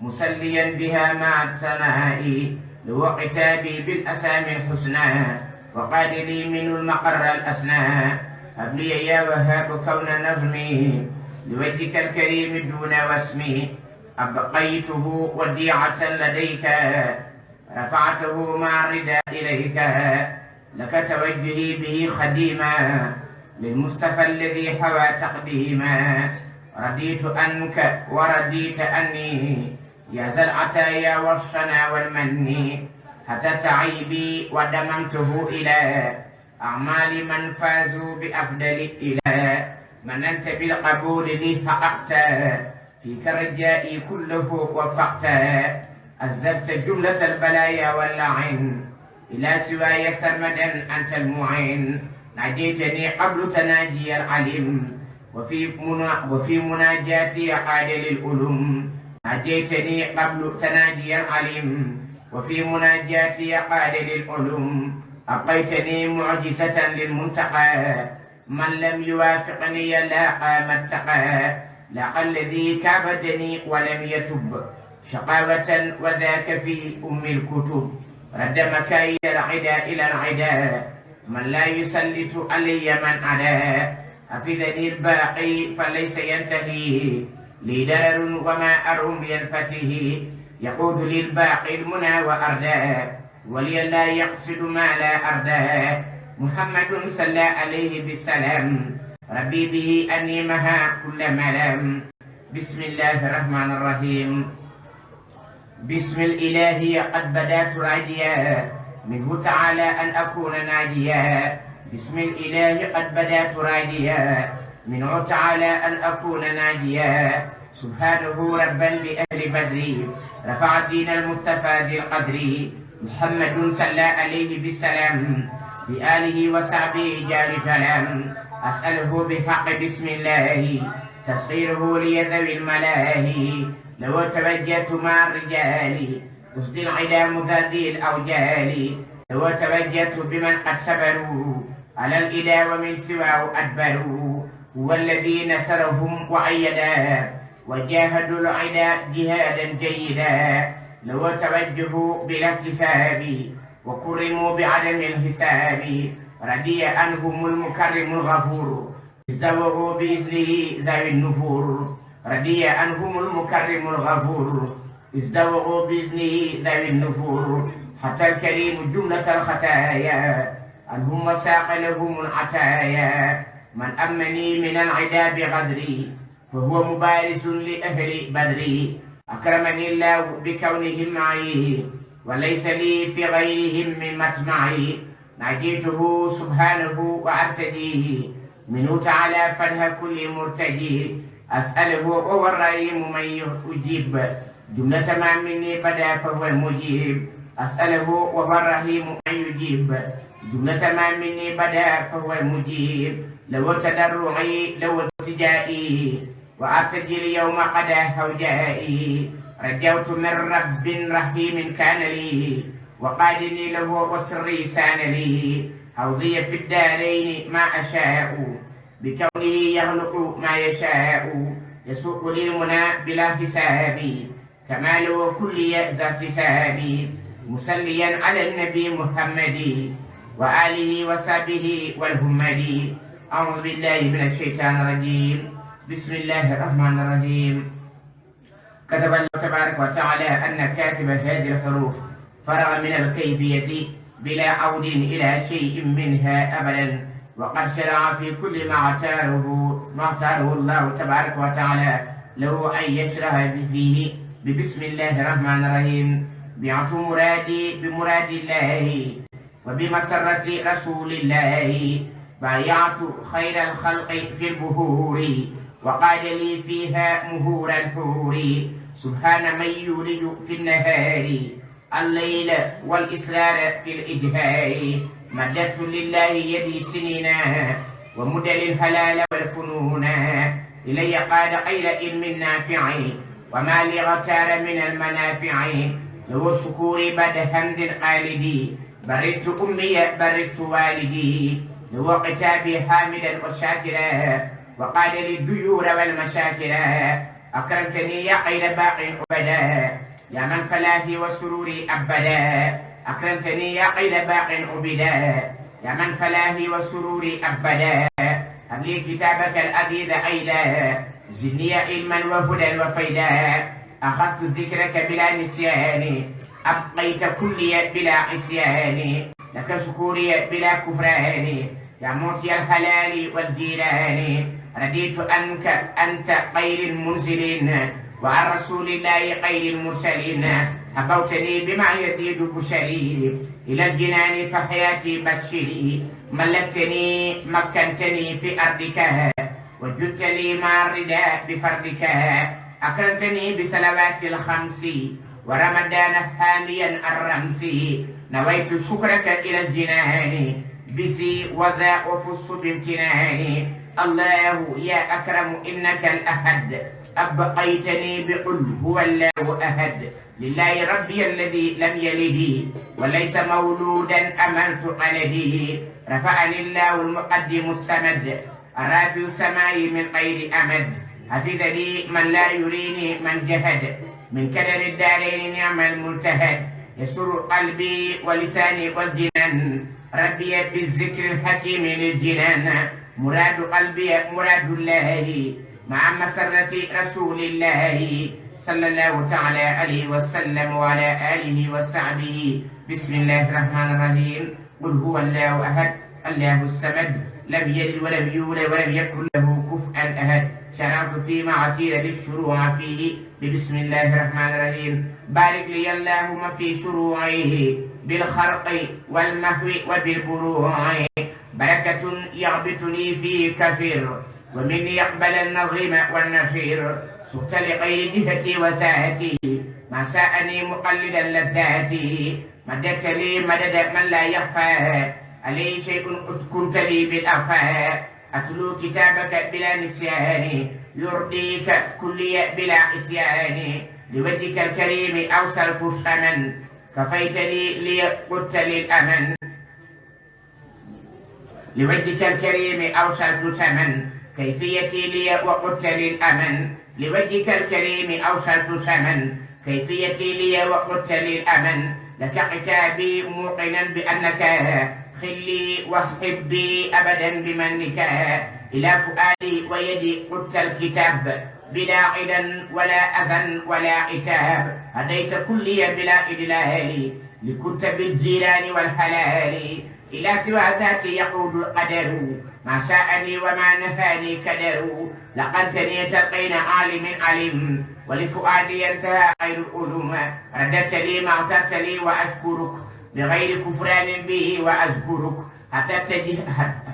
مسليا بها مع الثناء لو كتابي بالأسامي الحسنى وقال لي من المقر الأسنى هب لي يا وهاب كون نظمي لوجهك الكريم دون واسمي أبقيته وديعة لديك رفعته مع الرداء إليك لك توجهي به خديما للمصطفى الذي حوى تقديما رضيت أنك ورديت أني يا ذا العطايا والثنى والمن حتى عيبي ودممته إلى أعمال من فازوا بأفضل إلى مننت بالقبول لي حققت فيك رجائي كله وفقت أزلت جملة البلايا واللعن إلى سواي سرمدا أنت المعين ناجيتني قبل تناجي العليم وفي مناجاتي قاد للألوم ناجيتني قبل تناجي العليم وفي مناجاتي قاد للعلوم أبقيتني معجزة للمنتقى من لم يوافقني لاقى ما اتقى لاقى الذي كابدني ولم يتب شقاوة وذاك في أم الكتب رد مكايد العدا إلى العدا من لا يسلط علي من عدا حفظني الباقي فليس ينتهي لي درر وما أروم ينفتيه يقود للباقي المنى وأردى ولي لا يقصد ما لا أردى محمد صلى عليه بالسلام ربي به أني مها كل ملام بسم الله الرحمن الرحيم بسم الإله قد بدأت راجيا منه تعالى أن أكون ناجيا بسم الإله قد بدأت راجيا منه تعالى أن أكون ناجيا سبحانه ربا بأهل بدر رفع الدين المصطفى ذي القدر محمد صلى عليه بالسلام بآله وصحبه جار فلام أسأله بحق بسم الله تسخيره لي ذوي الملاهي لو توجهت مع الرجال أسد العدا مذاذي الأوجال لو توجهت بمن قد سبروا على الإله ومن سواه أدبروا هو الذي نصرهم وأيدا وجاهدوا العدا جهادا جيدا لو توجهوا بلا اكتساب وكرموا بعدم الحساب رضي عنهم المكرم الغفور ازدووا بإذنه ذوي النفور رضي عنهم المكرم الغفور ازدووا بإذنه ذوي النفور حتى الكريم جملة الخطايا عنهم وساق لهم العطايا من أمني من العدا بغدري فهو مبارز لأهل بدري أكرمني الله بكونهم معي وليس لي في غيرهم من مطمعي ناجيته سبحانه وأرتديه منه تعالى فنه كل مرتجي أسأله وهو الرحيم من يجيب جملة ما مني بدا فهو المجيب أسأله وهو الرحيم من يجيب جملة ما مني بدا فهو المجيب لو تدرعي لو التجائي وأرتجي اليوم قدا هوجائي رجوت من رب رحيم كان لي وقادني له وسري سان لي حوضي في الدارين ما أشاء بكونه يخلق ما يشاء يسوق للمنى بلا حساب كمال وكل ذات ساب مسليا على النبي محمد وآله وصحبه والهمد أعوذ بالله من الشيطان الرجيم بسم الله الرحمن الرحيم كتب الله تبارك وتعالى أن كاتب هذه الحروف فرغ من الكيفية بلا عود إلى شيء منها أبدا وقد شرع في كل ما اختاره الله تبارك وتعالى له أن يشرح فيه ببسم الله الرحمن الرحيم بعت مرادي بمراد الله وبمسرة رسول الله بايعت خير الخلق في البهور وقال لي فيها مهور الحور سبحان من يولج في النهار الليل والإسرار في الإجهار مددت لله يدي سنينا ومد للهلال والفنون إلي قاد خير علم نافع وما لي غتار من المنافع لو شكوري بعد حمد خالدي بررت أمي بررت والدي لو كتابي حامدا وشاكرا وقال لي الديور والمشاكرا أكرمتني يا خير باق أبدا يا من فلاحي وسروري أبدا أكرمتني يا خير باق أبدا يا من فلاحي وسروري أبدا هب لي كتابك العزيز أيدا زدني علما وهدى وفيدا أخذت ذكرك بلا نسيان أبقيت كلي بلا عصيان لك شكوري بلا كفران يا موتي الحلال والجيلان رديت أنك أنت خير المنزلين وعن رسول الله خير المرسلين حبوتني بما يزيد بشري إلى الجنان فحياتي بشري ملكتني مكنتني في أرضك وجدت لي مع الرداء بفردك أكرمتني بصلوات الخمس ورمضان حاميا الرمس نويت شكرك إلى الجنان بسي وذا وفص بامتنان الله يا أكرم إنك الأحد أبقيتني بقل هو الله أحد لله ربي الذي لم يلد وليس مولودا أمنت عليه رفعني الله المقدم السمد الرافع السماء من غير أمد حفظني من لا يريني من جهد من كدر الدارين نعم الملتهد يسر قلبي ولساني والجنان ربي بالذكر الحكيم للجنان مراد قلبي مراد الله مع مسرة رسول الله صلى الله تعالى عليه وسلم وعلى آله وصحبه. بسم الله الرحمن الرحيم. قل هو الله أحد الله الصمد لم يلد ولم يولد ولم يكن له كفوا أحد. شرعت فيما عتير للشروع فيه بسم الله الرحمن الرحيم. بارك لي اللهم في شروعه بالخرق والمهو وبالبروع بركة يغبطني في كثير ومني يقبل النظيم والنفير. سقت لغير جهتي وساعتي ما ساءني مقلدا لذاتي مددت لي مدد من لا يخفى عليه شيء قد كنت لي بالأخفاء. أتلو كتابك بلا نسيان يرضيك كلي بلا عصيان لوجهك الكريم أوصلت الثمن كفيتني لي قلت للأمن لوجهك الكريم أوصلت ثمن كيفيتي لي وقلت للأمن لوجهك الكريم أوصلت ثمن كيفيتي لي وقلت للأمن لك عتابي موقنا بأنك خلي وحبي أبدا بمنك إلى فؤادي ويدي قلت الكتاب بلا عدا ولا أذى ولا عتاب هديت كلي بلا إدلال لكنت بالجيران والحلال إلى سوى ذاتي يقود القدر ما ساءني وما نهاني كدر لقنتني تلقين عالم علم ولفؤادي انتهى غير العلوم رددت لي ما اعتدت لي وأشكرك بغير كفران به وأذكرك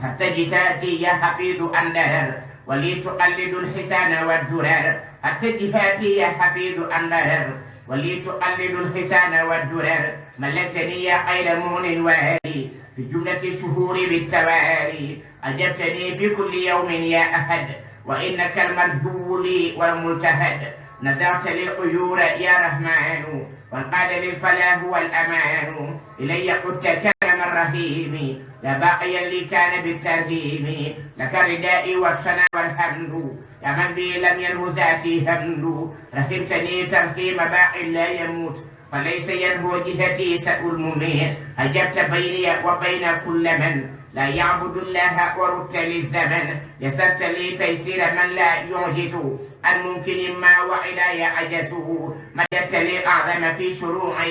حتى جتاتي يا حفيظ أندر ولي تقلد الحسان والدرر حتى جهاتي يا حفيظ أندر ولي تقلد الحسان والدرر ملكتني يا خير مؤن وهادي في جملة الشهور بالتوالي أجبتني في كل يوم يا أحد وإنك المرجو لي والملتهد نزعت للعيور يا رحمن وانقاد للفلاح والأمان إلي قدت كرم الرحيم لا باقيا لي كان بالترهيم لك الرداء والثناء والحمد يا من بي لم ينه ذاتي همد رحمتني ترحيم باق لا يموت فليس ينهو جهتي سأل المميت هجبت بيني وبين كل من لا يعبد الله وردت للزمن يسرت لي تيسير من لا يعجز عن ممكن ما وإلى عجزه مددت لي أعظم في شروعه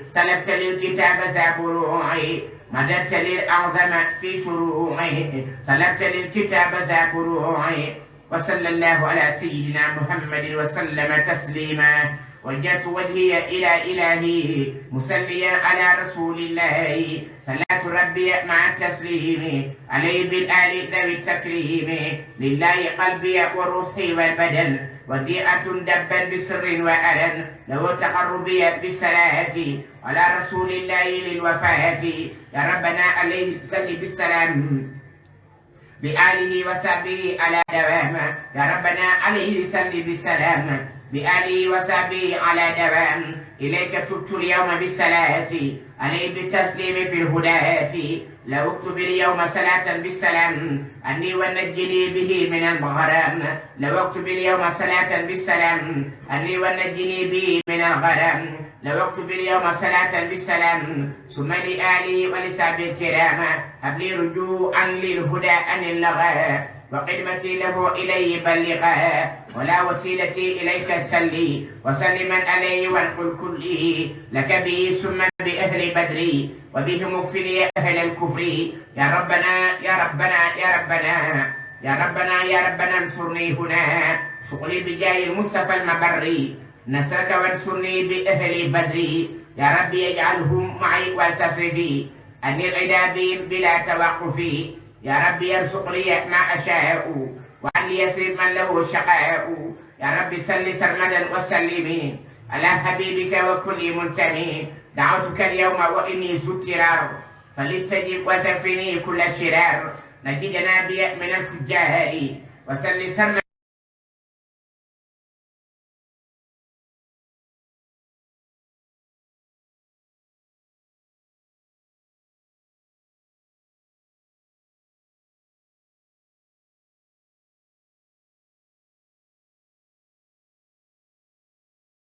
سلبت لي الكتاب ذا بروعي مددت لي الأعظم في شروعه سلبت لي الكتاب ذا بروعي. وصلى الله على سيدنا محمد وسلم تسليما. وجهت وجهي إلى إلهي مسليا على رسول الله صلاة ربي مع التسليم عليه بالآل ذوي التكريم لله قلبي وروحي والبدن وديعة دبا بسر وألن لو تقربي بالصلاة على رسول الله للوفاة يا ربنا عليه صل بالسلام بآله وصحبه على دوام يا ربنا عليه صل بالسلام بآله وصحبه على دوام. إليك تبت اليوم بالصلاة عليه بالتسليم في الهداة. لو اكتب اليوم صلاة بالسلام أني ونجني به من الغرام. لو اكتب اليوم صلاة بالسلام أني ونجني به من الغرام. لو اكتب اليوم صلاة بالسلام ثم لآله ولصحبه الكرام. هب لي رجوعا للهدى عن اللغى وقدمتي له إليه بلغا. ولا وسيلتي إليك سلي وسلما عليه وانقل كلي لك به ثم بأهل بدري وبهم اغفر لي أهل الكفر. يا ربنا يا ربنا يا ربنا يا ربنا يا ربنا انصرني هنا شغلي بجاه المصطفى المبري. نصرك وانصرني بأهل بدري يا ربي يجعلهم معي والتصرفي أني العدا بهم بلا توقف. يا ربي يرزق لي ما أشاء وأن يسرب من له شقاء. يا ربي سل سرمدا وسلمي على حبيبك وكل منتمي. دعوتك اليوم وإني سترار فليستجب وتفني كل شرار. نجي جنابي من الفجار وسل سرمدا